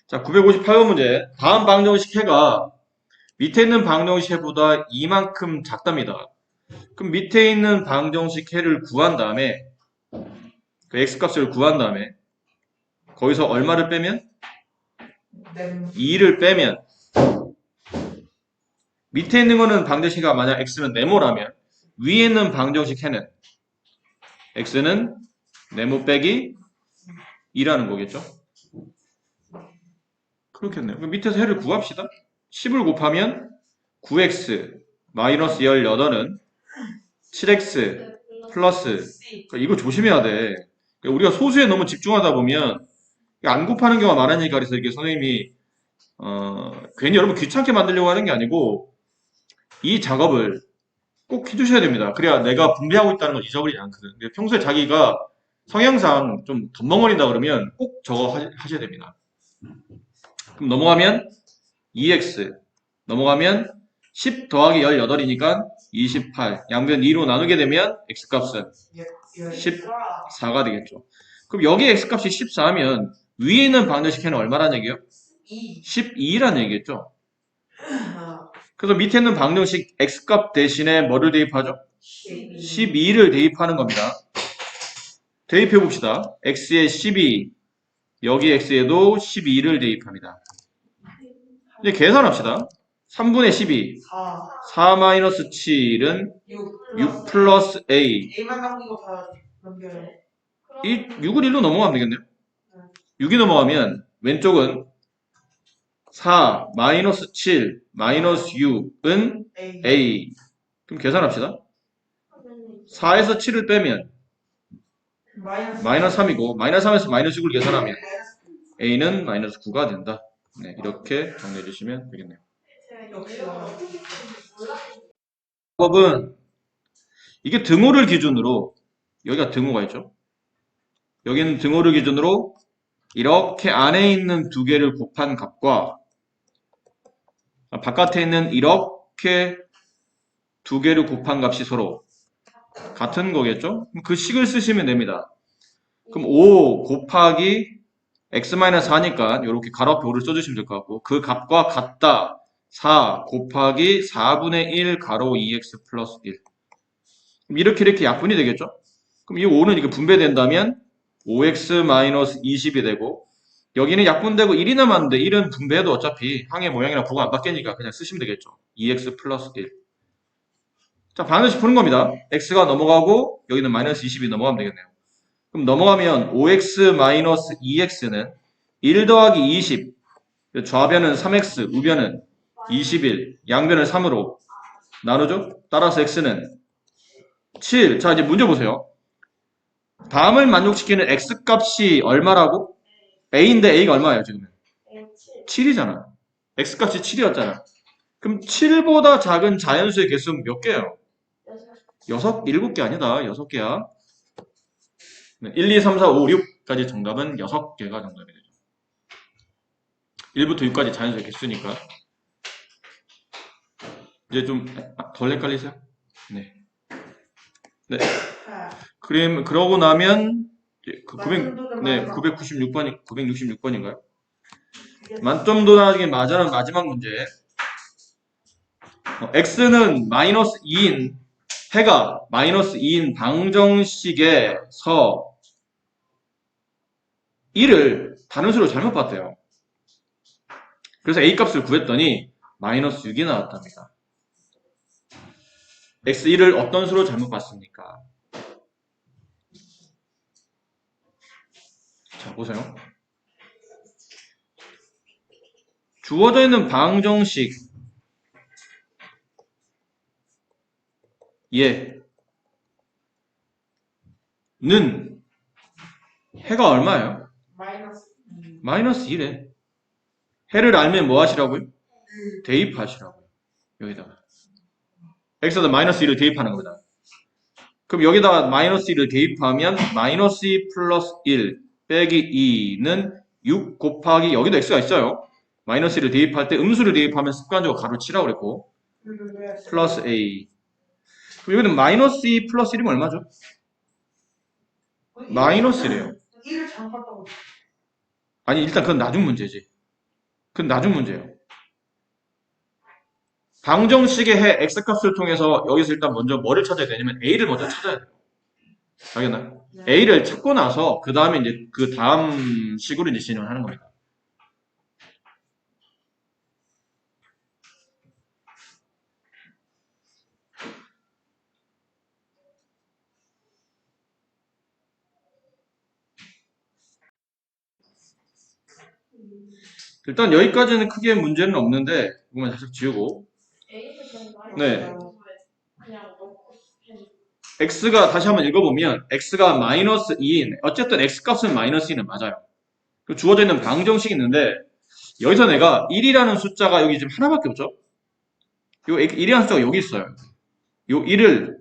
자, 958번 문제. 다음 방정식 해가 밑에 있는 방정식 해보다 이만큼 작답니다. 그럼 밑에 있는 방정식 해를 구한 다음에 그 x값을 구한 다음에 거기서 얼마를 빼면? 네. 2를 빼면 밑에 있는 거는 방정식이 만약 x는 네모라면 위에 있는 방정식 해는 x는 네모 빼기 2라는 거겠죠? 그렇겠네요. 그럼 밑에서 해를 구합시다. 10을 곱하면 9x 마이너스 18은 7x 플러스 그러니까 이거 조심해야 돼. 그러니까 우리가 소수에 너무 집중하다 보면 안 곱하는 경우가 많으니까 그래서 이게 선생님이 괜히 여러분 귀찮게 만들려고 하는 게 아니고 이 작업을 꼭 해주셔야 됩니다. 그래야 내가 분배하고 있다는 걸 잊어버리지 않거든. 근데 평소에 자기가 성향상 좀 덤벙거린다 그러면 꼭 저거 하셔야 됩니다. 그럼 넘어가면 2x 넘어가면 10 더하기 18이니까 28 양변 2로 나누게 되면 x값은 14가 되겠죠. 그럼 여기 x값이 14하면 위에 있는 방정식 해는 얼마라는 얘기예요? 12라는 얘기겠죠. 그래서 밑에 있는 방정식 x값 대신에 뭐를 대입하죠? 12를 대입하는 겁니다. 대입해 봅시다. x에 12 여기 x에도 12를 대입합니다. 이제 계산합시다. 3분의 12 4 마이너스 7은 6 플러스 a A만 남기고 다 넘겨요. 6을 1로 넘어가면 되겠네요. 6이 넘어가면 왼쪽은 4 마이너스 7 마이너스 6은 a 그럼 계산합시다. 4에서 7을 빼면 마이너스 3이고 마이너스 3에서 마이너스 6을 계산하면 a는 마이너스 9가 된다. 네, 이렇게 정리해 주시면 되겠네요. 방법은 이게 등호를 기준으로 여기가 등호가 있죠. 여기는 등호를 기준으로 이렇게 안에 있는 두 개를 곱한 값과 바깥에 있는 이렇게 두 개를 곱한 값이 서로 같은 거겠죠? 그 식을 쓰시면 됩니다. 그럼 5 곱하기 x-4니까 이렇게 가로 앞에 5를 써주시면 될 것 같고 그 값과 같다 4 곱하기 4분의 1 가로 2x 플러스 1 그럼 이렇게 약분이 되겠죠? 그럼 이 5는 이거 분배된다면 5x-20이 되고 여기는 약분되고 1이 남았는데 1은 분배해도 어차피 항의 모양이랑 부호가 안 바뀌니까 그냥 쓰시면 되겠죠. 2x 플러스 1. 자, 반드시 푸는 겁니다. x가 넘어가고 여기는 마이너스 20이 넘어가면 되겠네요. 그럼 넘어가면 5x-2x는 1 더하기 20 좌변은 3x, 우변은 21 양변을 3으로 나누죠? 따라서 x는 7. 자, 이제 문제 보세요. 다음을 만족시키는 x값이 얼마라고? a인데 a가 얼마예요 지금? 7이잖아. x값이 7이었잖아. 그럼 7보다 작은 자연수의 개수는 몇 개예요? 7개 아니다. 6개야. 1, 2, 3, 4, 5, 6까지 정답은 6개가 정답이 되죠. 1부터 6까지 자연수의 개수니까. 이제 좀 덜 헷갈리세요? 네. 네. 그러고 나면 966번인가요? 만점도 나중에 맞아는 마지막 문제. x는 마이너스 2인 해가 마이너스 2인 방정식에서 1을 다른 수로 잘못 봤대요. 그래서 a 값을 구했더니 마이너스 6이 나왔답니다. x1을 어떤 수로 잘못 봤습니까? 자, 보세요. 주어져 있는 방정식 얘는 해가 얼마예요? 마이너스 1에 해를 알면 뭐 하시라고요? 대입하시라고요. 여기다가 x에다 마이너스 1을 대입하는 겁니다. 그럼 여기다가 마이너스 1을 대입하면 마이너스 2 플러스 1 빼기 2는 6 곱하기 여기도 x가 있어요. 마이너스 1을 대입할 때 음수를 대입하면 습관적으로 가로 치라고 그랬고 플러스 a 그럼 여기는 마이너스 2 플러스 1이면 얼마죠? 마이너스 1이에요. 1을 잘못 봤다고. 아니, 일단 그건 나중 문제지. 그건 나중 문제예요. 방정식의 해 x값을 통해서 여기서 일단 먼저 뭐를 찾아야 되냐면 a를 먼저 찾아야 돼요. 알겠나요? 네. a를 찾고 나서 그 다음에 이제 그 다음 식으로 이제 진행을 하는 겁니다. 일단 여기까지는 크게 문제는 없는데 이거만 살짝 지우고 네. 그냥 넣고 x가 다시 한번 읽어보면 x가 마이너스 2인 어쨌든 x값은 마이너스 2는 맞아요. 주어져 있는 방정식이 있는데 여기서 내가 1이라는 숫자가 여기 지금 하나밖에 없죠? 요 1이라는 숫자가 여기 있어요. 요 1을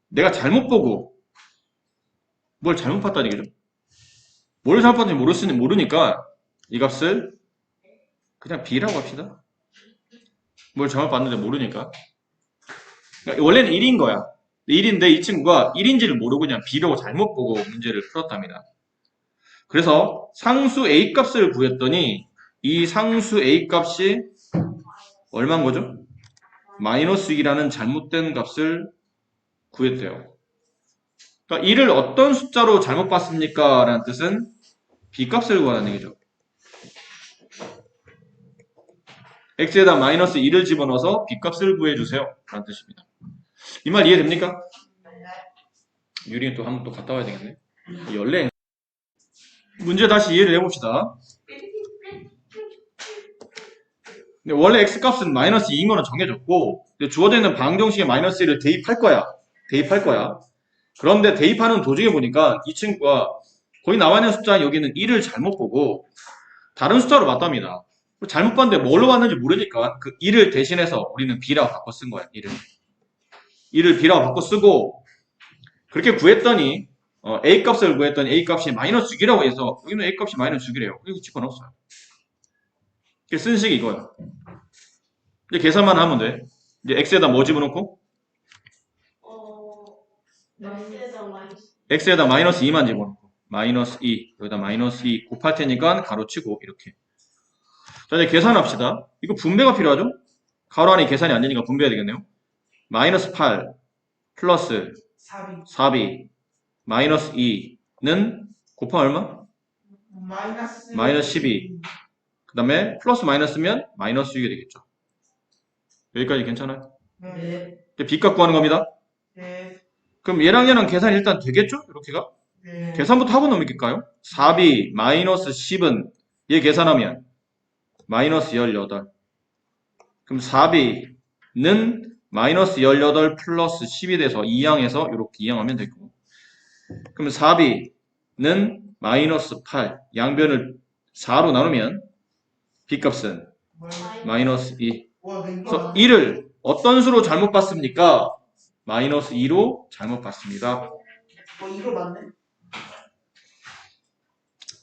내가 잘못 보고 뭘 잘못 봤다는 얘기죠. 뭘 잘못 봤는지 모르니까 이 값을 그냥 b라고 합시다. 뭘 잘못 봤는지 모르니까. 그러니까 원래는 1인 거야. 1인데 이 친구가 1인지를 모르고 그냥 b라고 잘못 보고 문제를 풀었답니다. 그래서 상수 a 값을 구했더니 이 상수 a 값이 얼마인 거죠? 마이너스 2라는 잘못된 값을 구했대요. 그러니까 1을 어떤 숫자로 잘못 봤습니까? 라는 뜻은 b 값을 구하는 얘기죠. x에다 마이너스 2를 집어넣어서 b 값을 구해주세요. 라는 뜻입니다. 이 말 이해됩니까? 유리는 또 한번 또 갔다 와야 되겠네. 연례. 문제 다시 이해를 해봅시다. 근데 원래 x값은 마이너스 2인 거는 정해졌고 주어져 있는 방정식에 마이너스 1을 대입할 거야. 그런데 대입하는 도중에 보니까 이 친구가 거기 나와 있는 숫자 여기는 1을 잘못 보고 다른 숫자로 봤답니다. 잘못 봤는데 뭘로 봤는지 모르니까 그 1을 대신해서 우리는 b라고 바꿔 쓴 거야. 1을 b라고 바꿔 쓰고 그렇게 구했더니 a 값을 구했더니 a 값이 마이너스 6이라고 해서 여기는 a 값이 마이너스 6이래요. 그리고 집어넣었어요. 이렇게 쓴 식이 이거야. 이제 계산만 하면 돼. 이제 x에다 뭐 집어넣고 x에다 마이너스 2만 집어넣고 마이너스 2 여기다 마이너스 2 곱할 테니까 가로치고 이렇게. 자 이제 계산합시다. 이거 분배가 필요하죠? 가로 안에 계산이 안 되니까 분배해야 되겠네요. 마이너스 8 플러스 4b 마이너스 2는 곱하면 얼마? 마이너스 12. 그 다음에 플러스 마이너스면 마이너스 6이 되겠죠. 여기까지 괜찮아요? 네. b값 구하는 겁니다. 네. 그럼 얘랑 계산이 일단 되겠죠? 이렇게가? 네. 계산부터 하고 넘길까요? 4b 마이너스 10은 얘 계산하면 마이너스 18. 그럼 4b는 마이너스 18 플러스 10이 돼서 2항해서 이렇게 2항하면 되고. 그럼 4b는 마이너스 8. 양변을 4로 나누면 b값은 마이너스 2. 그래서 1을 어떤 수로 잘못 봤습니까? 마이너스 2로 잘못 봤습니다. 이거 맞네?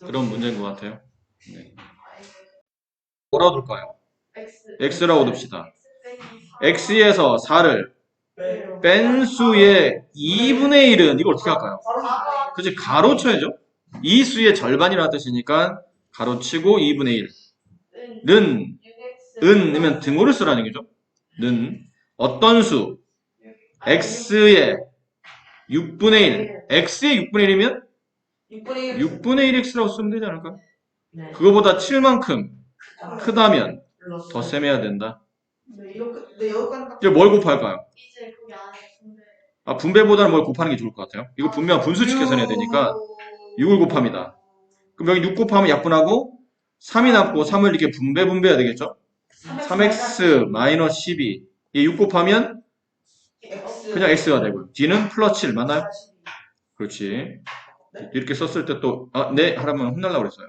그런 문제인 것 같아요. 네. 뭐라고 둘까요? x라고 둡시다. x에서 4를 뺀 수의 2분의 1은 이걸 어떻게 할까요? 그치, 가로쳐야죠. 이 수의 절반이라는 뜻이니까 가로치고 2분의 1는 은이면 등호를 쓰라는 얘기죠. 는 어떤 수 x의 6분의 1 x의 6분의 1이면 6분의 1x라고 쓰면 되지 않을까? 네. 그거보다 7만큼 크다면 더 셈해야 된다. 네, 이렇게 여기까지 딱. 이제 뭘 곱할까요? 이제 거기 안에 분배. 분배보다는 뭘 곱하는 게 좋을 것 같아요. 이거 분명 분수식 계산해야 되니까 6을 곱합니다. 그럼 여기 6 곱하면 약분하고 3이 남고 3을 이렇게 분배해야 되겠죠? 3x 마이너스 12. 얘 6 곱하면 그냥 x가 되고요. d는 플러스 7 맞나요? 그렇지. 이렇게 썼을 때 또 네 하라면 혼날라고 그랬어요.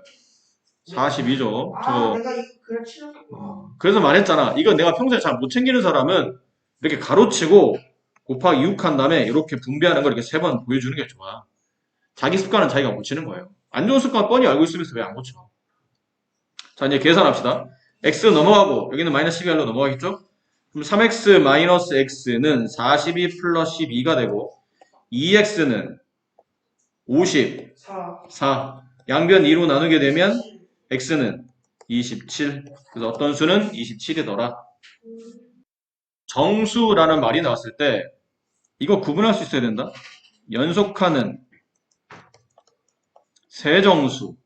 42죠. 내가 이거 그냥 치렀구나. 그래서 말했잖아. 이거 내가 평소에 잘 못 챙기는 사람은 이렇게 가로치고 곱하기 6 한 다음에 이렇게 분배하는 걸 이렇게 3번 보여주는 게 좋아. 자기 습관은 자기가 고치는 거예요. 안 좋은 습관 뻔히 알고 있으면서 왜 안 고쳐? 자, 이제 계산합시다. x 넘어가고 여기는 마이너스 12r로 넘어가겠죠? 그럼 3x 마이너스 x는 42 플러스 12가 되고 2x는 54. 양변 2로 나누게 되면 x는 27. 그래서 어떤 수는 27이더라. 정수라는 말이 나왔을 때 이거 구분할 수 있어야 된다. 연속하는 세정수.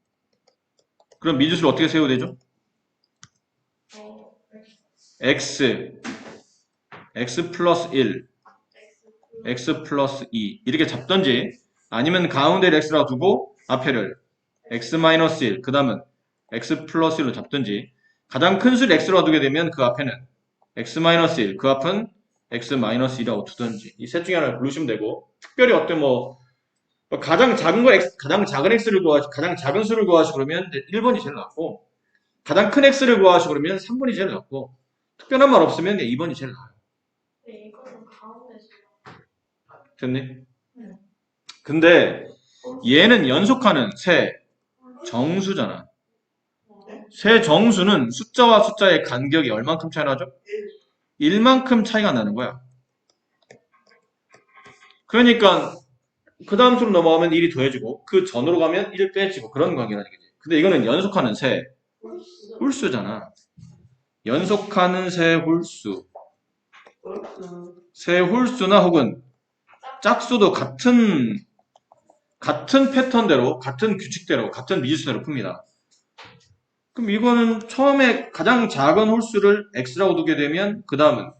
그럼 미지수를 어떻게 세워야 되죠? x 플러스 1, x 플러스 2 이렇게 잡던지 아니면 가운데를 x라고 두고 앞에를 x 마이너스 1, 그 다음은 x 플러스 1로 잡든지 가장 큰 수를 x로 두게 되면 그 앞에는 x 마이너스 1, 그 앞은 x 마이너스 2라고 두든지 이 셋 중에 하나를 고르시면 되고 특별히 어떤 가장 작은 거 가장 작은 x를 구하시 가장 작은 수를 구하시고 그러면 1번이 제일 낫고 가장 큰 x를 구하시고 그러면 3번이 제일 낫고 특별한 말 없으면 2번이 제일 나아요. 네, 이거는 가운데서. 됐니? 네. 근데 얘는 연속하는 세 정수잖아. 세 정수는 숫자와 숫자의 간격이 얼만큼 차이 나죠? 1만큼 차이가 나는 거야. 그러니까 그 다음 수로 넘어가면 1이 더해지고 그 전으로 가면 1 빼지고 그런 관계라는 거지. 근데 이거는 연속하는 세 홀수잖아. 연속하는 세 홀수. 세 홀수나 혹은 짝수도 같은 패턴대로, 같은 규칙대로, 같은 미지수대로 풉니다. 그럼 이거는 처음에 가장 작은 홀수를 x라고 두게 되면 그 다음은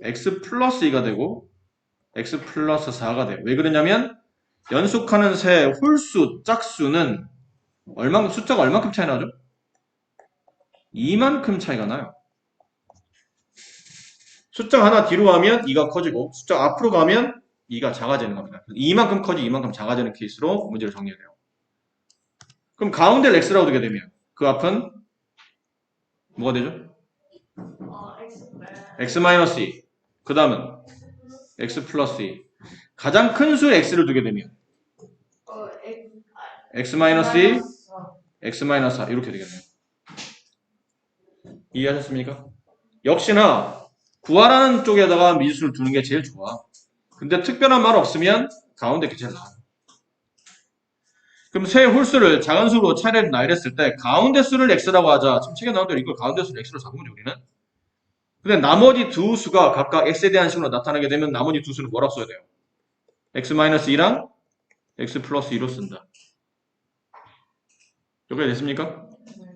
x 플러스 2가 되고 x 플러스 4가 돼요. 왜 그러냐면 연속하는 세 홀수, 짝수는 숫자가 얼만큼 차이 나죠? 2만큼 차이가 나요. 숫자가 하나 뒤로 가면 2가 커지고 숫자가 앞으로 가면 2가 작아지는 겁니다. 2만큼 커지고 2만큼 작아지는 케이스로 문제를 정리해야 돼요. 그럼 가운데를 x라고 두게 되면 그 앞은 뭐가 되죠? x 마이너스 2. 그 다음은 x 플러스 2. 가장 큰 수의 x를 두게 되면 x 마이너스 2, x 마이너스 4 이렇게 되겠네요. 이해하셨습니까? 역시나 구하라는 쪽에다가 미지수를 두는 게 제일 좋아. 근데 특별한 말 없으면 가운데 게 제일 나아. 그럼 세 홀수를 작은 수로 차례를 나열했을 때 가운데 수를 x라고 하자. 지금 책에 나온 대로 이걸 가운데 수를 x로 잡으면 우리는. 근데 나머지 두 수가 각각 x에 대한 식으로 나타나게 되면 나머지 두 수는 뭐라고 써야 돼요? x-2랑 x 플러스 2로 쓴다. 여기가 됐습니까?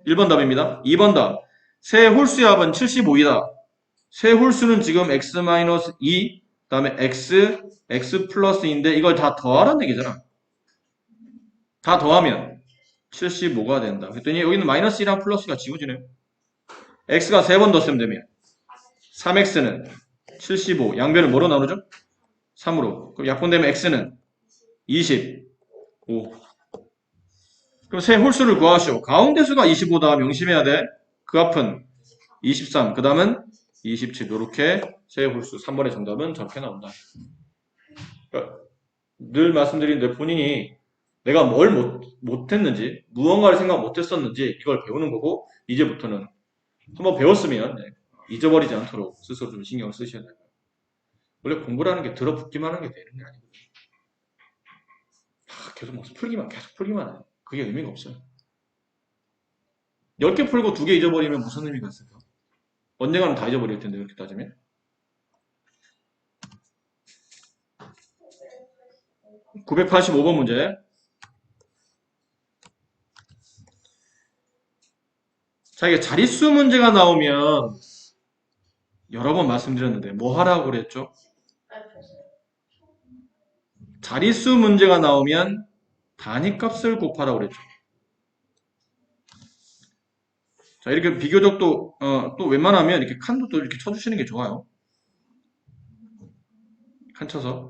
1번 답입니다. 2번 답. 세 홀수의 합은 75이다. 세 홀수는 지금 x-2, 그 다음에 x 플러스 2인데 이걸 다 더하라는 얘기잖아. 다 더하면 75가 된다. 그랬더니 여기는 마이너스 2랑 플러스가 지워지네요. x가 3번 더 쓰면 되면 3x는 75, 양변을 뭐로 나누죠? 3으로. 그럼 약분되면 x는 25. 그럼 세 홀수를 구하시오. 가운데 수가 25다. 명심해야 돼. 그 앞은 23, 그 다음은 27. 이렇게 세 홀수 3번의 정답은 저렇게 나온다. 그러니까 늘 말씀드리는데 본인이 내가 뭘 못했는지, 무언가를 생각 못했었는지 이걸 배우는 거고 이제부터는 한번 배웠으면 잊어버리지 않도록 스스로 좀 신경 쓰셔야 돼요. 원래 공부라는 게 들어붙기만 하는 게 되는 게 아니거든요. 계속 계속 풀기만 해요. 그게 의미가 없어요. 10개 풀고 2개 잊어버리면 무슨 의미가 있을까? 언젠가는 다 잊어버릴 텐데, 이렇게 따지면. 985번 문제. 자, 이게 자릿수 문제가 나오면 여러 번 말씀드렸는데 뭐 하라고 그랬죠? 자릿수 문제가 나오면 단위값을 곱하라고 그랬죠. 자, 이렇게 비교적 또 웬만하면 이렇게 칸도 또 이렇게 쳐주시는 게 좋아요. 칸 쳐서.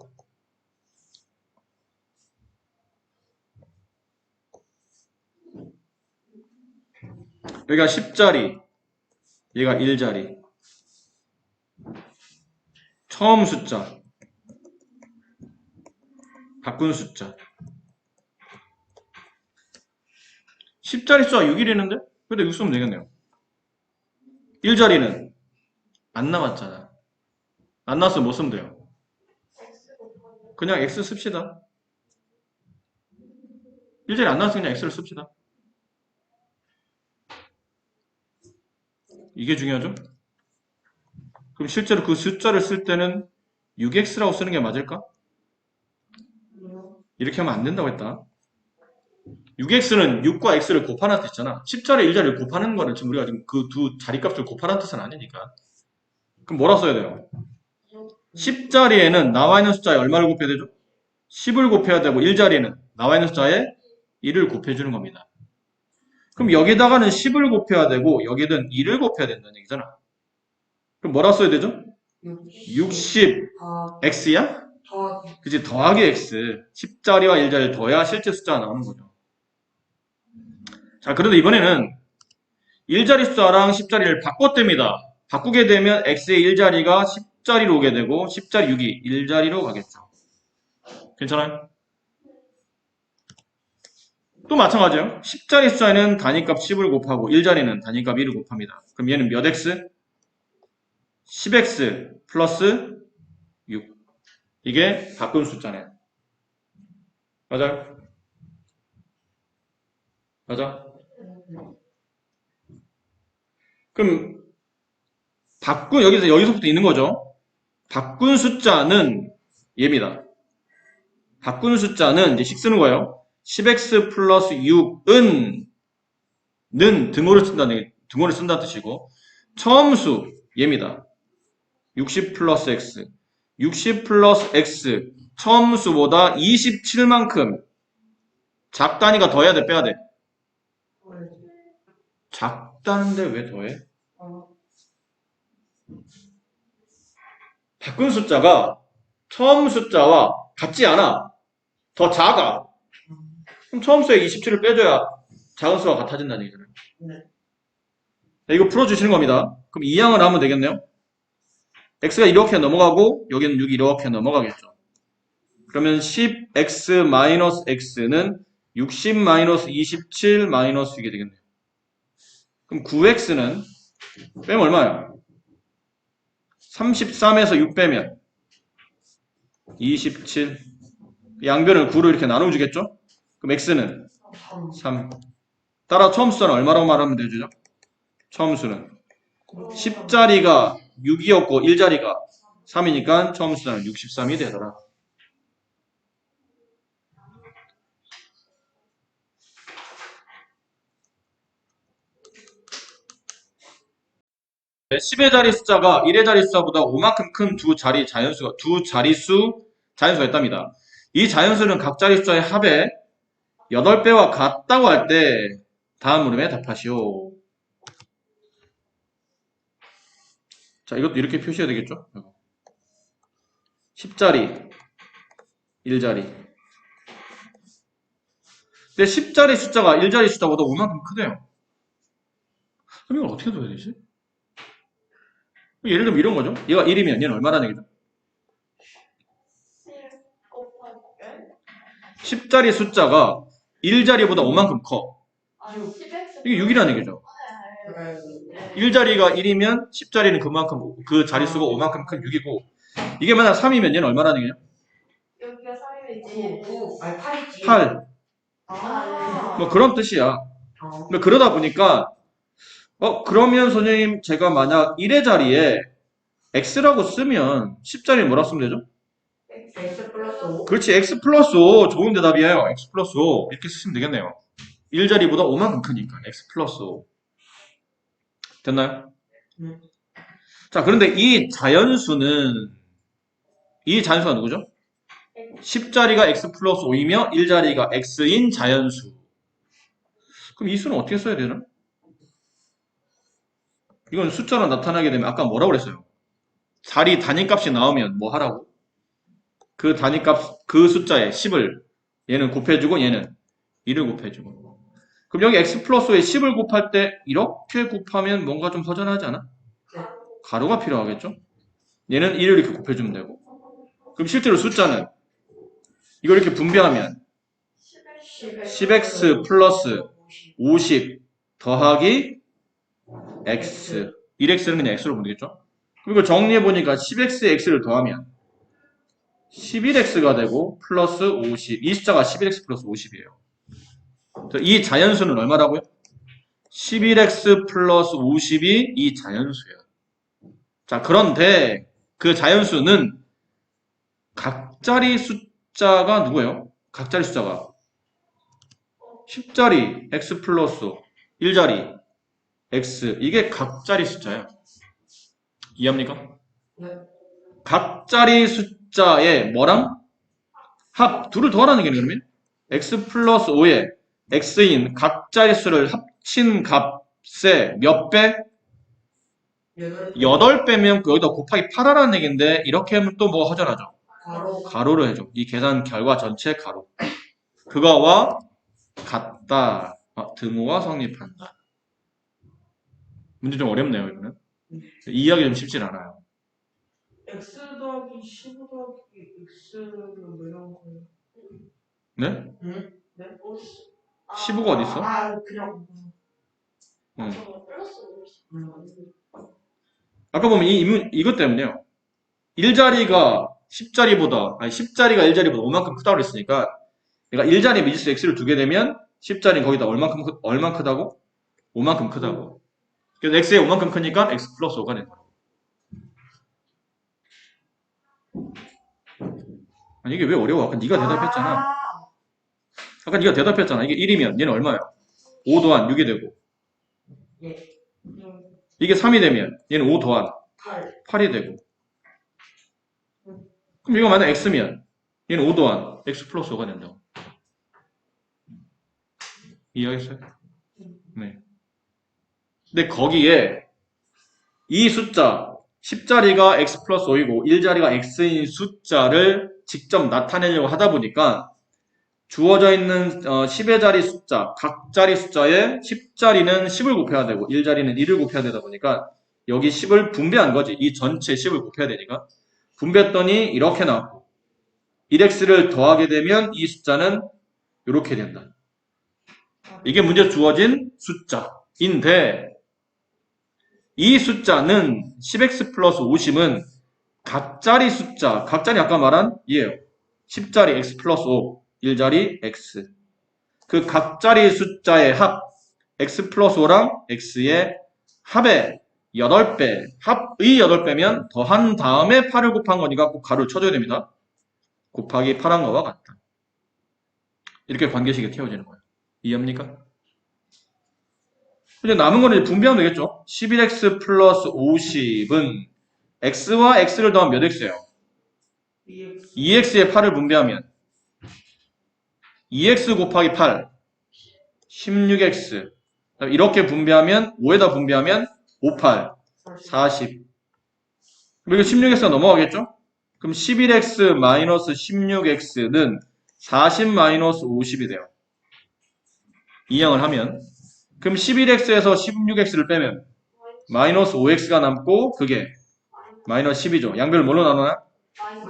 여기가 10자리, 얘가 1자리. 처음 숫자, 바꾼 숫자. 10자리 숫자가 6이라는데? 근데 6 쓰면 되겠네요. 1자리는 안 남았잖아. 안 나왔으면 뭐 쓰면 돼요? 그냥 x 씁시다. 1자리 안 나왔으면 그냥 x를 씁시다. 이게 중요하죠? 그럼 실제로 그 숫자를 쓸 때는 6x라고 쓰는 게 맞을까? 이렇게 하면 안 된다고 했다. 6x는 6과 x를 곱하는 뜻 있잖아. 10자리 1자리를 곱하는 거는 지금 우리가 지금 그 두 자리값을 곱하는 뜻은 아니니까. 그럼 뭐라 써야 돼요? 10자리에는 나와 있는 숫자에 얼마를 곱해야 되죠? 10을 곱해야 되고 1자리에는 나와 있는 숫자에 1을 곱해주는 겁니다. 그럼 여기다가는 10을 곱해야 되고 여기는 2를 곱해야 된다는 얘기잖아. 그럼 뭐라 써야 되죠? 60x야? 그치, 더하기 x. 10자리와 1자리를 더해야 실제 숫자가 나오는 거죠. 자, 그런데 이번에는 1자리 숫자랑 10자리를 바꿨답니다. 바꾸게 되면 x의 1자리가 10자리로 오게 되고 10자리 6이 1자리로 가겠죠. 괜찮아요? 또 마찬가지예요. 10자리 숫자에는 단위값 10을 곱하고 1자리는 단위값 1을 곱합니다. 그럼 얘는 몇 x? 10x 플러스 6. 이게 바꾼 숫자네요. 맞아요? 맞아? 그럼 여기서부터 있는 거죠. 바꾼 숫자는 얘입니다. 바꾼 숫자는 이제 식 쓰는 거예요. 10x 플러스 6은 등호를 쓴다는 뜻이고 처음 수 얘입니다. 60 플러스 x 60 플러스 x 처음 수보다 27만큼 작다니까 더해야 돼 빼야 돼? 작다는데 왜 더해? 바꾼 숫자가 처음 숫자와 같지 않아. 더 작아. 그럼 처음 수에 27을 빼줘야 작은 수와 같아진다는 얘기잖아요. 네. 자, 이거 풀어주시는 겁니다. 그럼 이 양을 하면 되겠네요. x가 이렇게 넘어가고 여기는 6이 이렇게 넘어가겠죠. 그러면 10x-x는 60-27-6이 되겠네요. 그럼 9x는 빼면 얼마예요? 33에서 6 빼면 27. 양변을 9로 이렇게 나눠주겠죠? 그럼 x는 3. 따라 처음 수는 얼마라고 말하면 되죠? 처음 수는 10자리가 6이었고 1자리가 3이니까 처음 수는 63이 되더라. 네, 10의 자리 숫자가 1의 자리 숫자보다 5만큼 큰 두 자리수 자연수가 있답니다. 이 자연수는 각 자리 숫자의 합의 8배와 같다고 할 때 다음 물음에 답하시오. 자, 이것도 이렇게 표시해야 되겠죠? 10자리, 1자리. 근데 10자리 숫자가 1자리 숫자보다 5만큼 크대요. 그럼 이걸 어떻게 둬야 되지? 예를 들면 이런 거죠. 얘가 1이면 얘는 얼마라는 얘기죠? 7 곱하기 10자리 숫자가 1자리보다 5만큼 커. 아니 10x 이게 6이라는 얘기죠. 1자리가 1이면 10자리는 그만큼 그 자릿수가 5만큼 큰 6이고 이게 만약 3이면 얘는 얼마라는 얘기죠? 여기가 3이면 9, 아니 8이지. 8. 뭐 그런 뜻이야. 근데 그러다 보니까 그러면 선생님 제가 만약 1의 자리에 x라고 쓰면 10자리는 뭐라 쓰면 되죠? X 플러스 5. 그렇지. x 플러스 5. 좋은 대답이에요. x 플러스 5. 이렇게 쓰시면 되겠네요. 1자리보다 5만큼 크니까 x 플러스 5. 됐나요? 자, 그런데 이 자연수가 누구죠? 10자리가 x 플러스 5이며 1자리가 x인 자연수. 그럼 이 수는 어떻게 써야 되나? 이건 숫자로 나타나게 되면 아까 뭐라고 그랬어요? 자리 단위값이 나오면 뭐 하라고? 그 단위값, 그 숫자에 10을 얘는 곱해주고 얘는 2를 곱해주고. 그럼 여기 x 플러스 5에 10을 곱할 때 이렇게 곱하면 뭔가 좀 허전하지 않아? 네. 가로가 필요하겠죠? 얘는 1을 이렇게 곱해주면 되고. 그럼 실제로 숫자는 이걸 이렇게 분배하면 10x 플러스 50 더하기 x 1x는 그냥 x로 보면 되겠죠? 그리고 정리해보니까 10x에 x를 더하면 11x가 되고 플러스 50 이 숫자가 11x 플러스 50이에요. 이 자연수는 얼마라고요? 11x 플러스 50이 이 자연수예요. 자, 그런데 그 자연수는 각자리 숫자가 누구예요? 각자리 숫자가 10자리 x 플러스 1자리 x 이게 각자리 숫자예요. 이해합니까? 네. 각자리 숫자의 뭐랑? 합, 둘을 더하라는 게 그러면 x 플러스 5의 x인 각자리 수를 합친 값의 몇 배? 8배면 여기다 곱하기 8하라는 얘기인데 이렇게 하면 또 뭐 하잖아죠. 바로 가로로 해줘. 이 계산 결과 전체 가로. 그거와 같다. 등호가 성립한다. 문제 좀 어렵네요, 이거는. 이해하기 좀 쉽진 않아요. x 더하기 15 더하기 x는 뭐 이런 거예요? 네? 네? 15가 어딨어? 그냥 응. 플러스 50. 아까 보면 이것 때문에요. 1자리가 10자리보다, 아니 10자리가 1자리보다 5만큼 크다고 그랬으니까, 그러니까 1자리 미지수 x를 두게 되면 10자리는 거기다 얼만큼 크다고? 5만큼 크다고. 그래서 x에 5만큼 크니까 x 플러스 5가 된다. 아니 이게 왜 어려워? 아까 네가 대답했잖아. 아까 네가 대답했잖아. 이게 1이면 얘는 얼마야? 5 더한 6이 되고. 예. 이게 3이 되면 얘는 5 더한 8. 8이 되고. 그럼 이거 만약 x면 얘는 5 더한 x 플러스 5가 된다고. 이해하겠어요? 네. 근데 거기에 이 숫자 10자리가 x 플러스 5이고 1자리가 x인 숫자를 직접 나타내려고 하다 보니까 주어져 있는 10의 자리 숫자, 각 자리 숫자에 10자리는 10을 곱해야 되고 1자리는 1을 곱해야 되다 보니까 여기 10을 분배한 거지. 이 전체 10을 곱해야 되니까. 분배했더니 이렇게 나왔고 1x를 더하게 되면 이 숫자는 이렇게 된다. 이게 문제 주어진 숫자인데 이 숫자는 10x 플러스 50은 각자리 숫자, 각자리 아까 말한 이에요. 10자리 x 플러스 5, 1자리 x. 그 각자리 숫자의 합, x 플러스 5랑 x의 합의 8배, 합의 8배면 더한 다음에 8을 곱한 거니까 꼭 가로를 쳐줘야 됩니다. 곱하기 8한 거와 같다. 이렇게 관계식이 태워지는 거예요. 이해합니까? 이제 남은 거는 이제 분배하면 되겠죠. 11x 플러스 50은 x와 x를 더하면 몇 x예요? 2x에 8을 분배하면 2x 곱하기 8, 16x. 이렇게 분배하면 5에다 분배하면 5, 8, 40. 그럼 이거 16x가 넘어가겠죠? 그럼 11x 마이너스 16x는 40 마이너스 50이 돼요. 이항을 하면 그럼 11x에서 16x를 빼면 마이너스 5x가 남고 그게 마이너스 10이죠. 양변을 뭘로 나누나?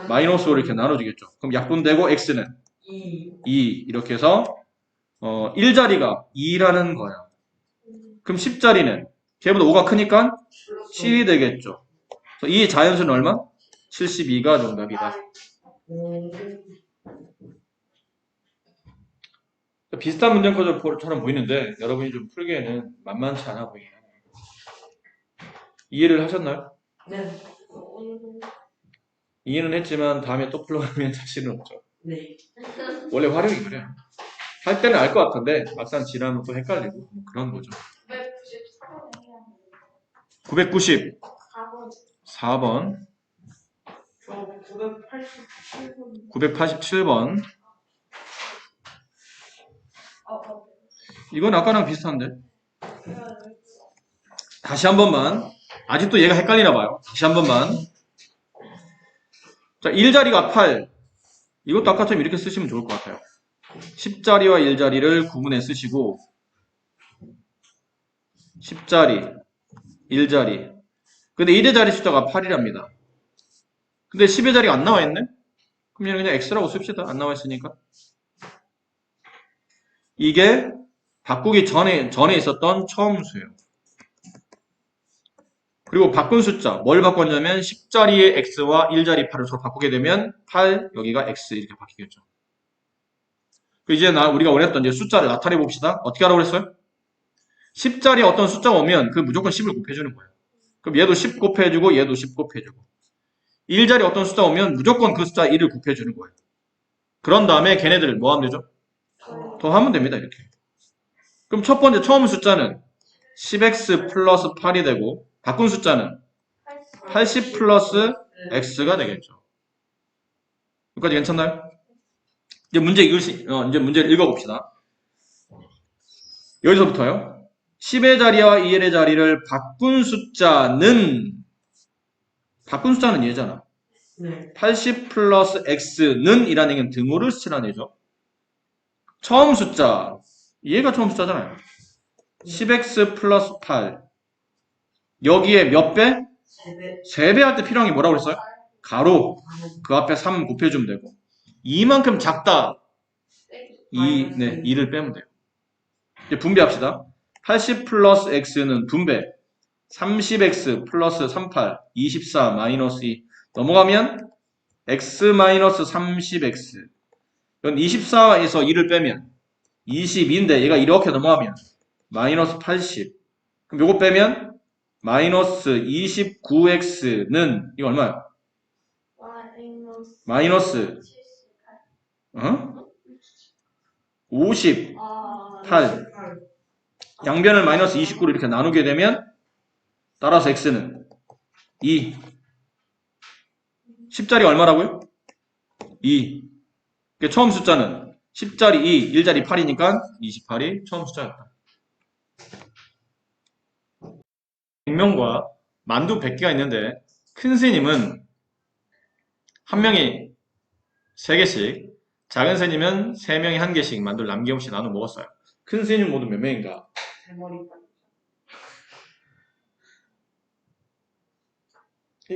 마이너스 5를 이렇게 나눠주겠죠. 그럼 약분되고 x는 2 이렇게 해서 1자리가 2라는 거야. 그럼 10자리는 걔보다 5가 크니까 7이 되겠죠. 그래서 이 자연수는 얼마? 72가 정답이다. 비슷한 문제처럼 보이는데 여러분이 좀 풀기에는 만만치 않아 보이네요. 이해를 하셨나요? 네. 이해는 했지만 다음에 또 풀어가면 자신은 없죠. 네. 원래 활용이 그래요. 할 때는 알 것 같은데 막상 지나면 또 헷갈리고 뭐 그런 거죠. 994번에 해야 돼. 990 4번. 4번 저 987번. 987번 이건 아까랑 비슷한데 다시 한 번만 아직도 얘가 헷갈리나 봐요. 다시 한 번만 자 1자리가 8 이것도 아까처럼 이렇게 쓰시면 좋을 것 같아요. 10자리와 1자리를 구분해 쓰시고 10자리 1자리 근데 1의 자리 숫자가 8이랍니다. 근데 10의 자리가 안 나와 있네? 그럼 얘는 그냥 x라고 씁시다. 안 나와 있으니까. 이게 바꾸기 전에 있었던 처음 수예요. 그리고 바꾼 숫자 뭘 바꿨냐면 10자리의 x와 1자리 8을 서로 바꾸게 되면 8 여기가 x 이렇게 바뀌겠죠. 이제 우리가 원했던 이제 숫자를 나타내 봅시다. 어떻게 하라고 그랬어요? 10자리에 어떤 숫자가 오면 그 무조건 10을 곱해주는 거예요. 그럼 얘도 10 곱해주고 얘도 10 곱해주고 1자리에 어떤 숫자가 오면 무조건 그 숫자 1을 곱해주는 거예요. 그런 다음에 걔네들을 뭐 하면 되죠? 더하면 됩니다. 이렇게. 그럼 첫 번째 처음 숫자는 10x 플러스 8이 되고 바꾼 숫자는 80 플러스 x가 되겠죠. 여기까지 괜찮나요? 이제 이제 문제를 읽어봅시다. 여기서부터요. 10의 자리와 2의 자리를 바꾼 숫자는 얘잖아. 네. 80 플러스 x는 이라는 얘기는 등호를 쓰라는 얘기죠. 처음 숫자, 얘가 처음 숫자잖아요. 10x 플러스 8. 여기에 몇 배? 3배 할 때 필요한 게 뭐라고 그랬어요? 가로. 그 앞에 3 곱해주면 되고. 이만큼 작다. 2를 빼면 돼요. 이제 분배합시다. 80 플러스 x는 분배. 30x 플러스 38, 24 마이너스 2. 넘어가면 x 마이너스 30x. 이건 24에서 2를 빼면 22인데 얘가 이렇게 넘어가면 마이너스 80. 그럼 요거 빼면 마이너스 29x는 이거 얼마야? 마이너스 58. 양변을 마이너스 29로 이렇게 나누게 되면 따라서 x는 2. 10자리 얼마라고요? 2. 그러니까 처음 숫자는 10자리 2, 1자리 8이니까 28이 처음 숫자였다. 백명과 만두 100개가 있는데 큰 스님은 한 명이 3개씩, 작은 스님은 3명이 1개씩 만두를 남김없이 나눠 먹었어요. 큰 스님 모두 몇 명인가?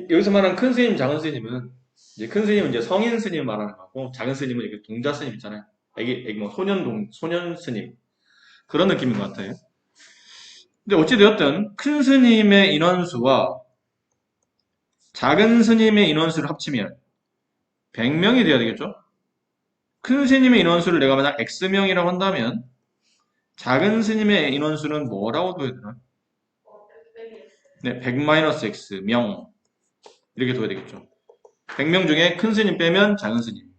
여기서 말하는 큰 스님, 작은 스님은 이제 큰 스님은 이제 성인 스님 말하는 거고 작은 스님은 이렇게 동자 스님 있잖아요. 애기 뭐 소년 스님 그런 느낌인 것 같아요. 근데 어찌되었든 큰 스님의 인원수와 작은 스님의 인원수를 합치면 100명이 돼야 되겠죠? 큰 스님의 인원수를 내가 만약 X명이라고 한다면 작은 스님의 인원수는 뭐라고 둬야 되나? 네, 100-X 명 이렇게 둬야 되겠죠. 100명 중에 큰 스님 빼면 작은 스님.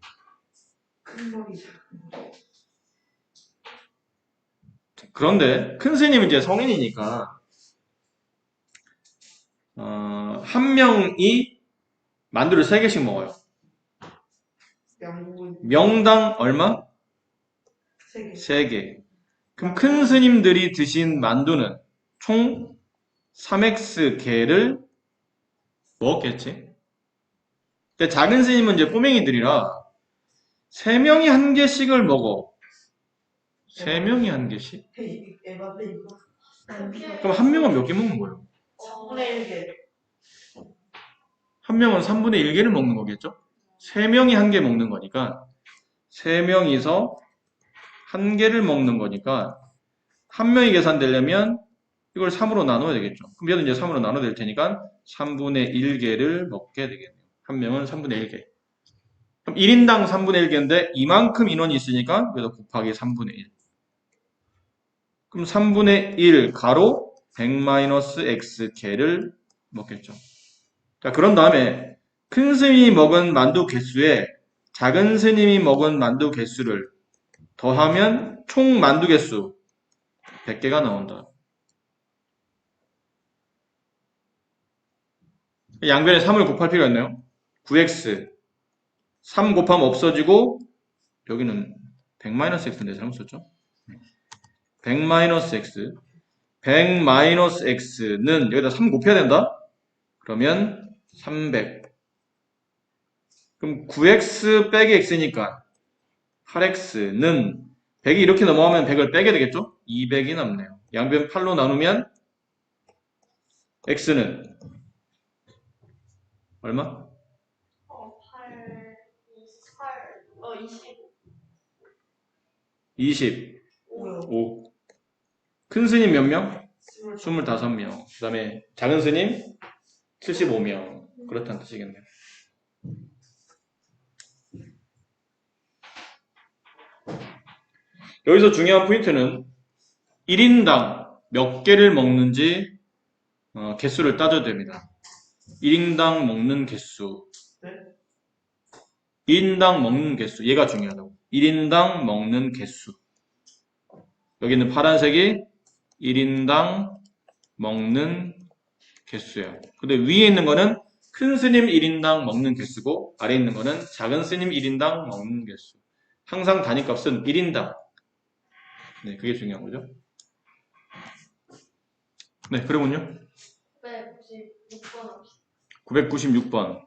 그런데 큰 스님은 이제 성인이니까 한 명이 만두를 3개씩 먹어요. 명당 얼마? 3개. 그럼 큰 스님들이 드신 만두는 총 3X개를 먹었겠지? 근데 작은 스님은 이제 꼬맹이들이라 3명이 1개씩을 먹어. 3명이 1개씩? 그럼 한 명은 몇 개 먹는 거예요? 1 명은 3분의 1개를 먹는 거겠죠? 3명이 1개 먹는 거니까 3명이서 1개를 먹는 거니까 한 명이 계산되려면 이걸 3으로 나눠야 되겠죠. 그럼 얘도 이제 3으로 나눠야 될 테니까 3분의 1개를 먹게 되겠네요. 한 명은 3분의 1개. 그럼 1인당 3분의 1개인데 이만큼 인원이 있으니까 여기다 곱하기 3분의 1. 그럼 3분의 1 가로 100-x개를 먹겠죠. 자, 그런 다음에 큰 스님이 먹은 만두 개수에 작은 스님이 먹은 만두 개수를 더하면 총 만두 개수 100개가 나온다. 양변에 3을 곱할 필요가 있나요? 9x 3 곱하면 없어지고 여기는 100-x인데 잘못 썼죠? 100-x 100-x는 여기다 3 곱해야 된다? 그러면 300. 그럼 9x 빼기 x니까 8x는 100이 이렇게 넘어가면 100을 빼게 되겠죠? 200이 남네요. 양변 8로 나누면 x는 얼마? 25. 큰 스님 몇 명? 25명. 그 다음에 작은 스님 75명. 그렇다는 뜻이겠네요. 여기서 중요한 포인트는 1인당 몇 개를 먹는지 개수를 따져야 됩니다. 1인당 먹는 개수. 네? 1인당 먹는 개수. 얘가 중요하다고. 1인당 먹는 개수. 여기 있는 파란색이 1인당 먹는 개수예요. 근데 위에 있는 거는 큰 스님 1인당 먹는 개수고 아래에 있는 거는 작은 스님 1인당 먹는 개수. 항상 단위값은 1인당. 네, 그게 중요한 거죠. 네, 그러면요. 996번 합시다. 996번.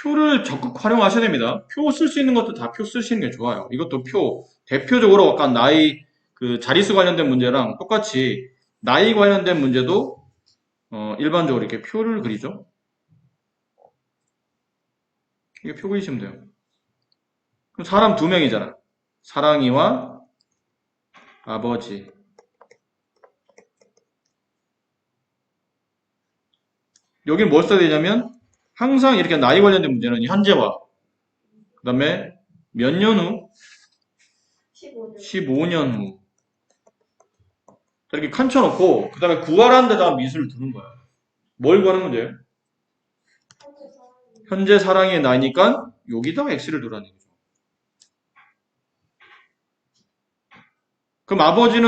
표를 적극 활용하셔야 됩니다. 표 쓸 수 있는 것도 다 표 쓰시는 게 좋아요. 이것도 표, 대표적으로 아까 나이, 그 자릿수 관련된 문제랑 똑같이 나이 관련된 문제도 일반적으로 이렇게 표를 그리죠. 이게 표 그리시면 돼요. 그럼 사람 두 명이잖아. 사랑이와 아버지. 여긴 뭘 써야 되냐면 항상 이렇게 나이 관련된 문제는 현재와 그 다음에 몇 년 후? 15년. 15년 후. 이렇게 칸 쳐놓고 그 다음에 구하라는 데다가 미수를 두는 거야. 뭘 구하는 문제예요? 현재 사랑의 나이니까 여기다가 x를 두라는 거죠. 그럼 아버지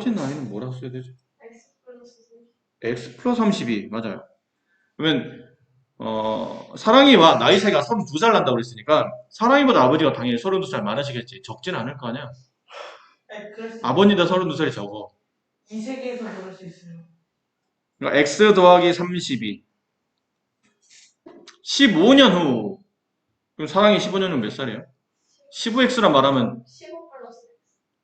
나이는 뭐라고 써야 되죠? X 플러스 3. x 플러스 32 맞아요. 그러면 사랑이와 나이 차이가 32살 난다고 그랬으니까 사랑이보다 아버지가 당연히 32살 많으시겠지. 적진 않을 거 아니야. 네, 그래서 아버님보다 32살이 적어. 이 세계에서 그럴 수 있어요. 그러니까 x 더하기 32 15년 후 그럼 사랑이 15년 후 몇 살이에요? 15x라 말하면 15 플러스 X.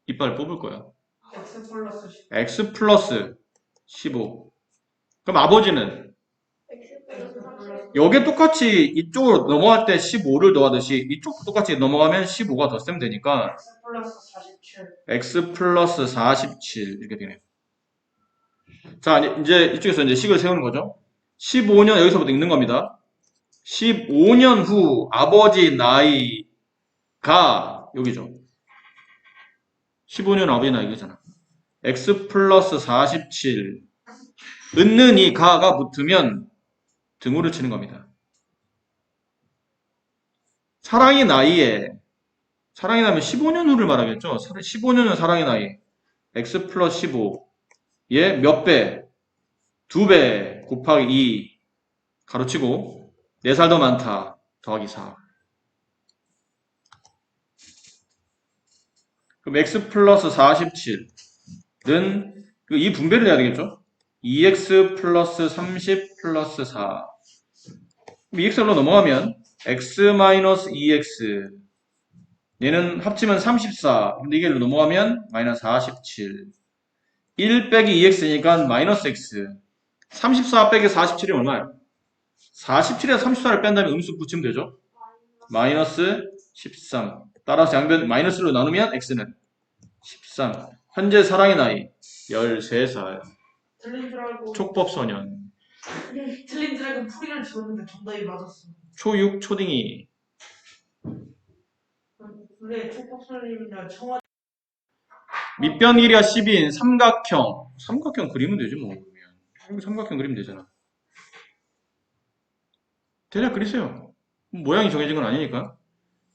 이빨 뽑을 거야. X 플러스 10. x 플러스 15 그럼 아버지는 X 플러스 30. 여기에 똑같이 이쪽으로 넘어갈 때 15를 더하듯이 이쪽도 똑같이 넘어가면 15가 더 쓰면 되니까 X 플러스 47. x 플러스 47 이렇게 되네요. 자, 이제 이쪽에서 이제 식을 세우는 거죠. 15년 여기서부터 읽는 겁니다. 15년 후 아버지 나이가 여기죠. 15년 아버지 나이잖아. x 플러스 47 은는 이 가가 붙으면 등호를 치는 겁니다. 사랑의 나이에 사랑의 나이면 15년 후를 말하겠죠. 15년 후 사랑의 나이 x 플러스 15에 몇 배? 2배 곱하기 2 가로치고 4살 더 많다 더하기 4 그럼 x 플러스 47은 이 분배를 해야 되겠죠. 2x 플러스 30 플러스 4 2x로 넘어가면 x 마이너스 2x 얘는 합치면 34 근데 이게 넘어가면 마이너스 47 1 빼기 2x니까 마이너스 x 34 빼기 47이 얼마예요? 47에서 34를 뺀 다음에 음수 붙이면 되죠. 마이너스 13 따라서 양변 마이너스로 나누면 x는 13 현재 사랑의 나이 13살 틀린 줄 알고 촉법소년 틀린 줄 알고 풀이를 지웠는데 정답이 맞았어. 초육 초딩이 근데 촉법설님이나 청와 밑변 길이가 10인 삼각형 그리면 되지 뭐. 그러면 삼각형 그리면 되잖아. 대략 그리세요. 모양이 정해진 건 아니니까.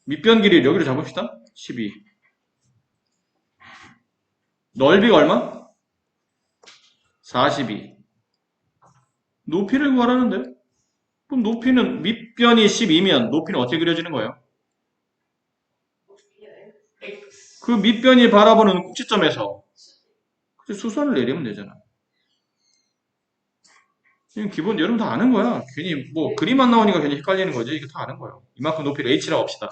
밑변 길이 여기로 잡읍시다. 12 넓이가 얼마? 42 높이를 구하라는데 그럼 높이는 밑변이 12면 높이는 어떻게 그려지는 거예요? X. 그 밑변이 바라보는 꼭지점에서 수선을 내리면 되잖아. 이건 기본 여러분 다 아는 거야. 괜히 뭐 그림 안 나오니까 괜히 헷갈리는 거지. 이거 다 아는 거예요. 이만큼 높이를 h라고 합시다.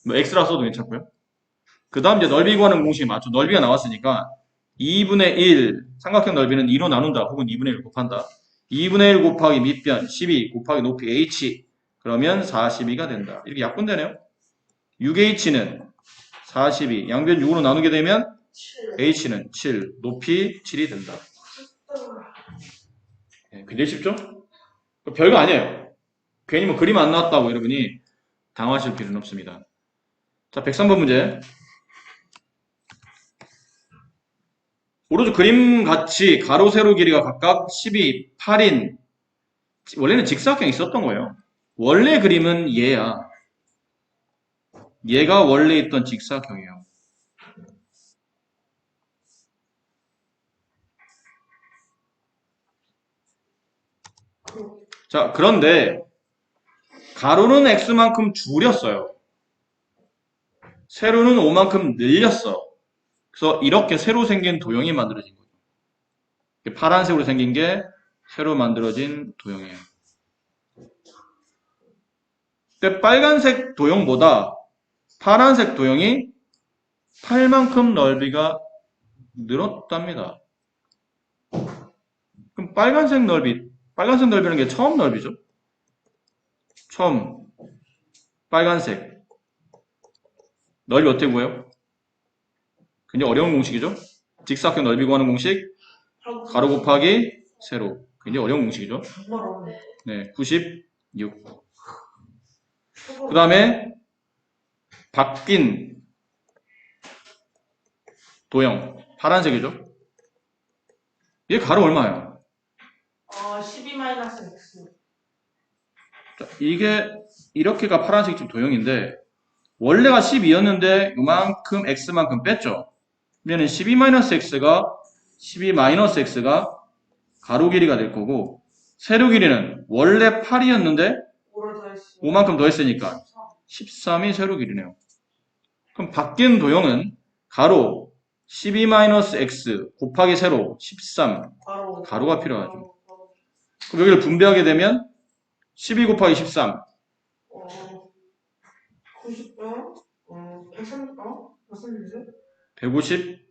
뭐 x라 써도 괜찮고요. 그 다음 이제 넓이 구하는 공식이 맞죠. 넓이가 나왔으니까 2분의 1 삼각형 넓이는 2로 나눈다. 혹은 2분의 1 곱한다. 2분의 1 곱하기 밑변 12 곱하기 높이 h 그러면 42가 된다. 이렇게 약분되네요. 6h는 42 양변 6으로 나누게 되면 7. h는 7 높이 7이 된다. 굉장히 쉽죠? 별거 아니에요. 괜히 뭐 그림 안 나왔다고 여러분이 당하실 필요는 없습니다. 자, 103번 문제. 오른쪽 그림 같이 가로, 세로 길이가 각각 12, 8인, 원래는 직사각형이 있었던 거예요. 원래 그림은 얘야. 얘가 원래 있던 직사각형이에요. 자, 그런데 가로는 x만큼 줄였어요. 세로는 5만큼 늘렸어. 그래서 이렇게 새로 생긴 도형이 만들어진 거죠. 파란색으로 생긴 게 새로 만들어진 도형이에요. 근데 빨간색 도형보다 파란색 도형이 8만큼 넓이가 늘었답니다. 그럼 빨간색 넓이라는 게 처음 넓이죠? 처음 빨간색 넓이 어떻게 구해요? 굉장히 어려운 공식이죠? 직사각형 넓이 구하는 공식 가로 곱하기 세로. 굉장히 어려운 공식이죠? 정말 어렵네. 네, 96. 그 다음에 바뀐 도형 파란색이죠? 얘 가로 얼마예요? 12-x. 자, 이게 이렇게가 파란색 좀 도형인데 원래가 12였는데 이만큼 x만큼 뺐죠. 그러면 12-x가 가로 길이가 될 거고 세로 길이는 원래 8이었는데 5만큼 더 했으니까 13이 세로 길이네요. 그럼 바뀐 도형은 가로 12-x 곱하기 세로 13 가로가 필요하죠. 그럼 여기를 분배하게 되면 12 곱하기 13 157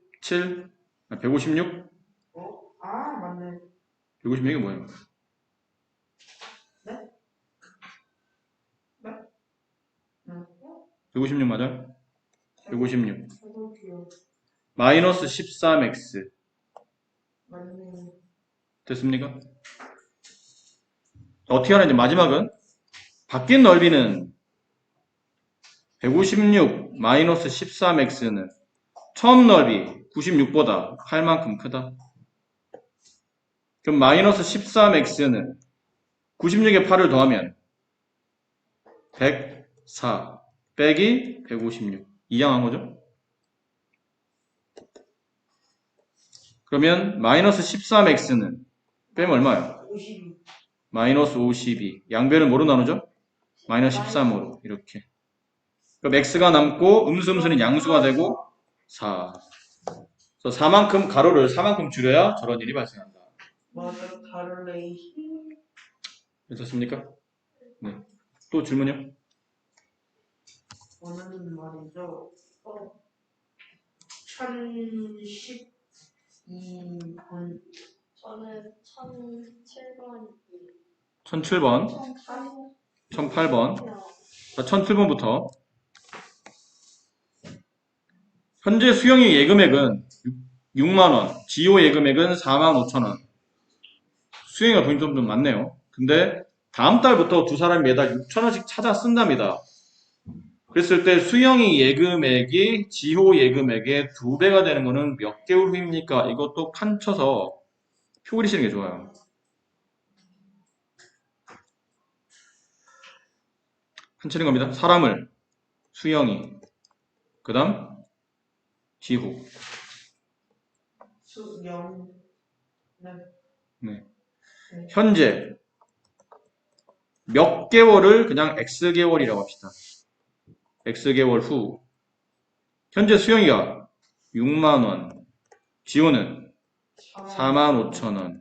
156 맞네. 156이 뭐예요? 네? 네? 156 맞아요? 156 해볼게요. 마이너스 13x 맞네. 됐습니까? 어떻게 하는지 마지막은 바뀐 넓이는 156 마이너스 13x는 처음 넓이 96보다 8만큼 크다. 그럼 마이너스 13x는 96에 8을 더하면 104 빼기 156 이항한 거죠? 그러면 마이너스 13x는 빼면 얼마예요? 52. 마이너스 52 양변을 뭐로 나누죠? 마이너스 13으로 이렇게 그럼 x가 남고 음수는 양수가 되고 4 그래서 4만큼 가로를 4만큼 줄여야 저런 일이 발생한다. 맞아, 다를래. 괜찮습니까? 네. 또 질문이요? 오늘은 말이죠. 1012번. 저는 1007번이 1007번, 1008번. 자, 1007번부터. 현재 수영이 예금액은 6만원, 지호 예금액은 45,000원. 수영이가 돈이 좀 많네요. 근데 다음 달부터 두 사람이 매달 6,000원씩 찾아 쓴답니다. 그랬을 때 수영이 예금액이 지호 예금액의 2배가 되는 거는 몇 개월 후입니까? 이것도 칸 쳐서 표 그리시는 게 좋아요. 칸 치는 겁니다. 사람을, 수영이, 그 다음 지호. 수영. 네. 네. 현재 몇 개월을 그냥 X개월이라고 합시다. X개월 후. 현재 수영이가 6만원, 지호는 45,000원.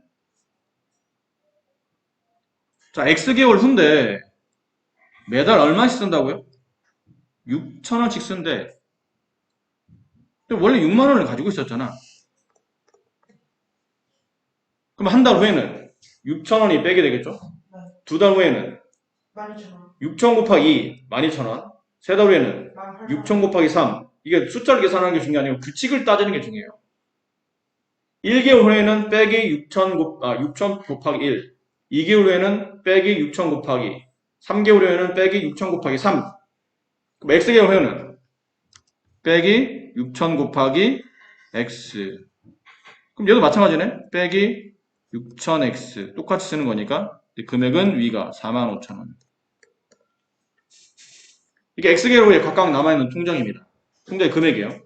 자, X개월 후인데 매달 얼마씩 쓴다고요? 6,000원씩 쓴대. 근데 원래 6만원을 가지고 있었잖아. 그럼 한 달 후에는 6,000원이 빼게 되겠죠? 네. 두 달 후에는 12,000원. 6,000 곱하기 12,000원. 세 달 후에는 18,000원. 6,000 곱하기 3. 이게 숫자를 계산하는 게 중요한 게 아니고 규칙을 따지는 게 중요해요. 1개월 후에는 빼기 6,000 곱하기 1. 2개월 후에는 빼기 6,000 곱하기. 3개월 후에는 빼기 6,000 곱하기 3. 그럼 x계열 회원은 빼기 6000 곱하기 x. 그럼 얘도 마찬가지네. 빼기 6000x. 똑같이 쓰는 거니까 금액은 위가 45,000원. 이게 x계열 후에 각각 남아있는 통장입니다. 통장의 금액이에요.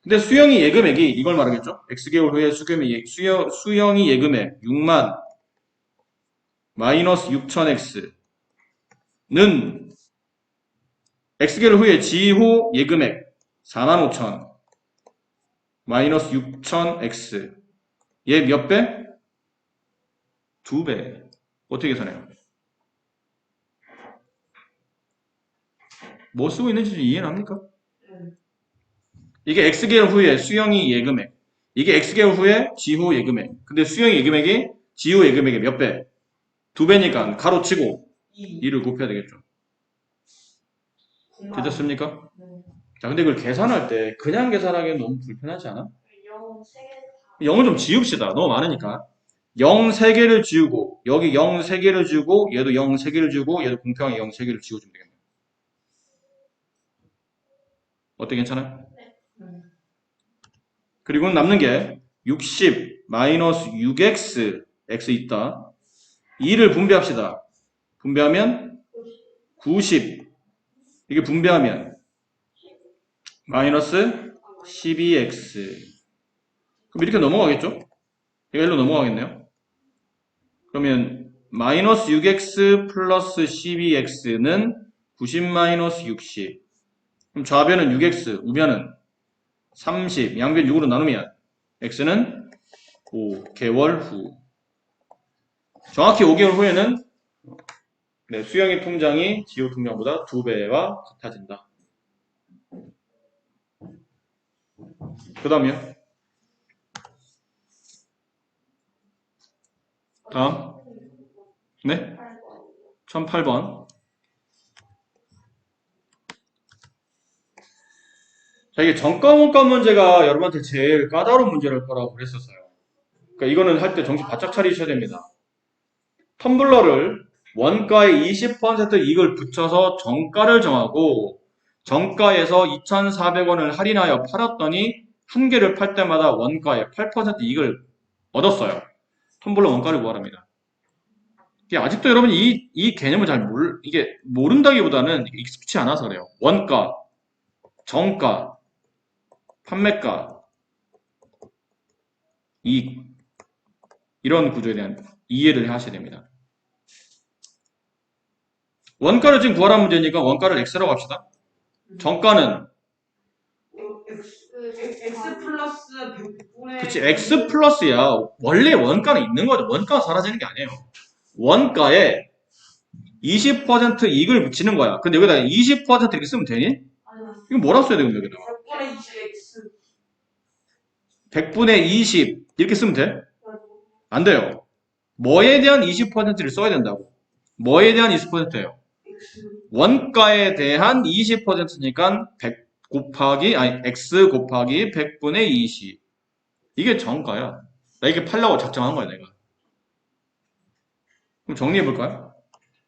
근데 수영이 예금액이 이걸 말하겠죠? x개월 후에 수영이 예금액 6만 마이너스 6000x는 x개월 후에 지호 예금액 45,000 마이너스 6000x 얘 몇 배? 2배. 어떻게 계산해요? 뭐 쓰고 있는지 이해는 합니까? 이게 x개월 후에 수영이 예금액. 이게 x개월 후에 지호 예금액. 근데 수영이 예금액이 지호 예금액의 몇 배? 2배니까 가로치고 2를 곱해야 되겠죠. 괜찮습니까? 자, 근데 이걸 계산할 때 그냥 계산하기엔 너무 불편하지 않아? 0 3개 0을 좀 지웁시다. 너무 많으니까. 0 3개를 지우고 여기 0 3개를 지우고 얘도 0 3개를 지우고 얘도 공평하게 0 3개를 지워주면 되겠네요. 어때, 괜찮아요? 그리고 남는 게 60 마이너스 6x x 있다. 2를 분배합시다. 분배하면 90. 이게 분배하면 마이너스 12x. 그럼 이렇게 넘어가겠죠? 이거 1로 넘어가겠네요. 그러면 마이너스 6x 플러스 12x는 90 마이너스 60. 그럼 좌변은 6x, 우변은 30, 양변 6으로 나누면 x는 5개월 후. 정확히 5개월 후에는 수영의 통장이 지호 통장보다 2배와 같아진다. 그 다음이요. 다음. 네? 1008번. 자, 이게 정가 원가 문제가 여러분한테 제일 까다로운 문제를 거라고 그랬었어요. 그러니까 이거는 할 때 정신 바짝 차리셔야 됩니다. 텀블러를 원가의 20% 이익을 붙여서 정가를 정하고 정가에서 2,400원을 할인하여 팔았더니 한 개를 팔 때마다 원가의 8% 이익을 얻었어요. 텀블러 원가를 구하랍니다. 이게 아직도 여러분이 이 개념을 이게 모른다기보다는 익숙치 않아서 그래요. 원가, 정가, 판매가, 이익. 이런 구조에 대한 이해를 하셔야 됩니다. 원가를 지금 구하라는 문제니까 원가를 x라고 합시다. 정가는 X 플러스 100분의 그치, x 플러스야. 원래 원가는 있는 거죠. 원가가 사라지는 게 아니에요. 원가에 20% 이익을 붙이는 거야. 근데 여기다 20% 이렇게 쓰면 되니? 이거 뭐라 써야 되는 여기다가? 100분의 20X 100분의 20 이렇게 쓰면 돼? 안 돼요. 뭐에 대한 20%를 써야 된다고. 뭐에 대한 20%예요? X 원가에 대한 20%니까 100 곱하기 x 곱하기 100분의 20. 이게 정가야. 나 이게 팔려고 작정한 거야, 내가. 그럼 정리해 볼까요?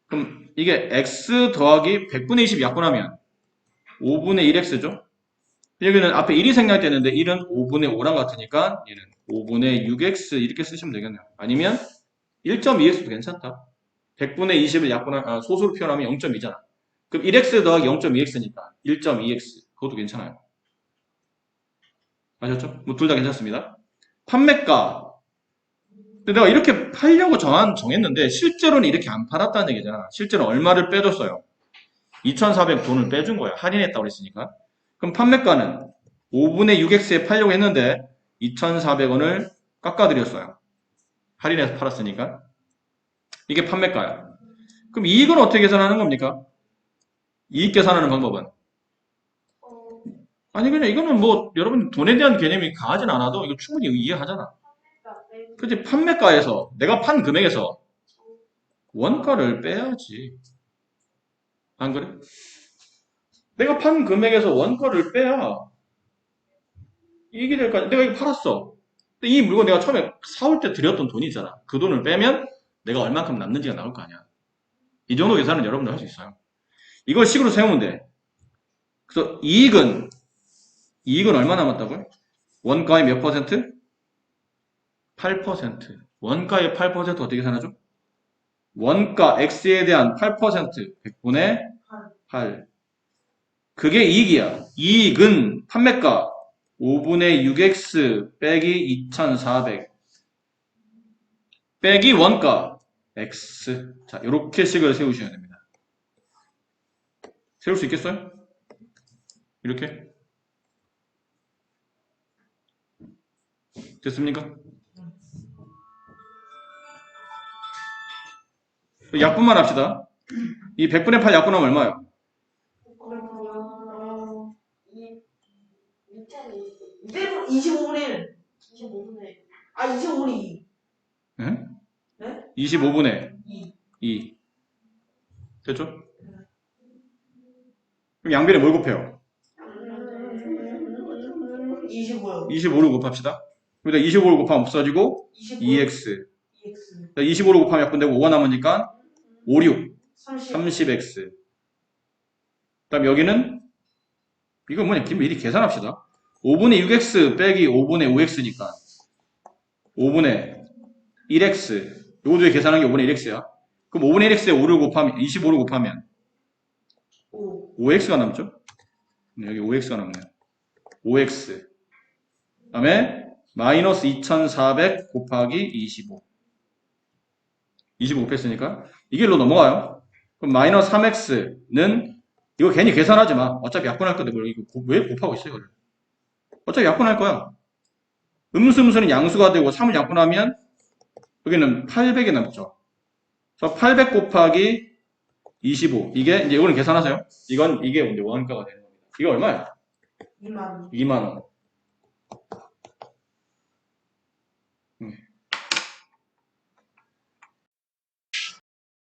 그럼 이게 x 더하기 100분의 20 약분하면 5분의 1x죠? 여기는 앞에 1이 생략되는데 1은 5분의 5랑 같으니까 얘는 5분의 6x 이렇게 쓰시면 되겠네요. 아니면 1.2x도 괜찮다. 100분의 20을 소수로 표현하면 0.2잖아. 그럼 1x 더하기 0.2x니까 1.2x. 그것도 괜찮아요. 아셨죠? 뭐 둘 다 괜찮습니다. 판매가. 근데 내가 이렇게 팔려고 정했는데 실제로는 이렇게 안 팔았다는 얘기잖아. 실제로 얼마를 빼줬어요? 2,400 돈을 빼준 거야. 할인했다고 그랬으니까. 그럼 판매가는 5분의 6x에 팔려고 했는데 2,400원을 깎아드렸어요. 할인해서 팔았으니까. 이게 판매가야. 그럼 이익은 어떻게 계산하는 겁니까? 이익 계산하는 방법은? 아니 그냥 이거는 뭐 여러분 돈에 대한 개념이 강하진 않아도 이거 충분히 이해하잖아. 그치? 판매가에서 내가 판 금액에서 원가를 빼야지. 안 그래? 내가 판 금액에서 원가를 빼야 이익이 될 거 아니야. 내가 이거 팔았어. 근데 이 물건 내가 처음에 사올 때 들였던 돈이잖아. 그 돈을 빼면 내가 얼만큼 남는지가 나올 거 아니야. 이 정도 계산은 여러분들 할 수 있어요. 이걸 식으로 세우면 돼. 그래서 이익은 얼마 남았다고요? 원가의 몇 퍼센트? 8%. 원가의 8% 어떻게 계산하죠? 원가 X에 대한 8%, 100분의 8. 그게 이익이야. 이익은 판매가 5분의 6X 빼기 2400 빼기 원가 X. 자, 이렇게 식을 세우셔야 됩니다. 세울 수 있겠어요? 이렇게? 됐습니까? 약분만 합시다. 이 100분의 8 약분하면 얼마예요? 밑에는 25분의 1. 25분의 25분의 2. 네? 네? 25분의 2. 2. 됐죠? 그럼 양변에 뭘 곱해요? 25요. 25를 곱합시다. 여기다 25를 곱하면 없어지고 25. 2x. 2x. 25를 곱하면 약분되고 5가 남으니까 5, 6, 30. 30x. 그다음 여기는 이거 뭐냐? 미리 계산합시다. 5분의 6x 빼기 5분의 5x니까 5분의 1x. 요거 두개 계산한 게 5분의 1x야. 그럼 5분의 1x에 5를 곱하면 25를 곱하면 5. 5x가 남죠? 네, 여기 5x가 남네요. 5x. 그 다음에 마이너스 2400 곱하기 25. 25 곱했으니까 이게 일로 넘어가요. 그럼 마이너스 3x는 이거 괜히 계산하지 마. 어차피 약분할 건데 뭘 이거 왜 곱하고 있어요, 이걸? 어차피 약분할 거야. 음수는 양수가 되고 3을 약분하면 여기는 800이 남죠. 그래서 800 곱하기 25. 이게 이제 이거는 계산하세요. 이게 이제 원가가 되는 겁니다. 이게 얼마야? 2만 원. 2만 원.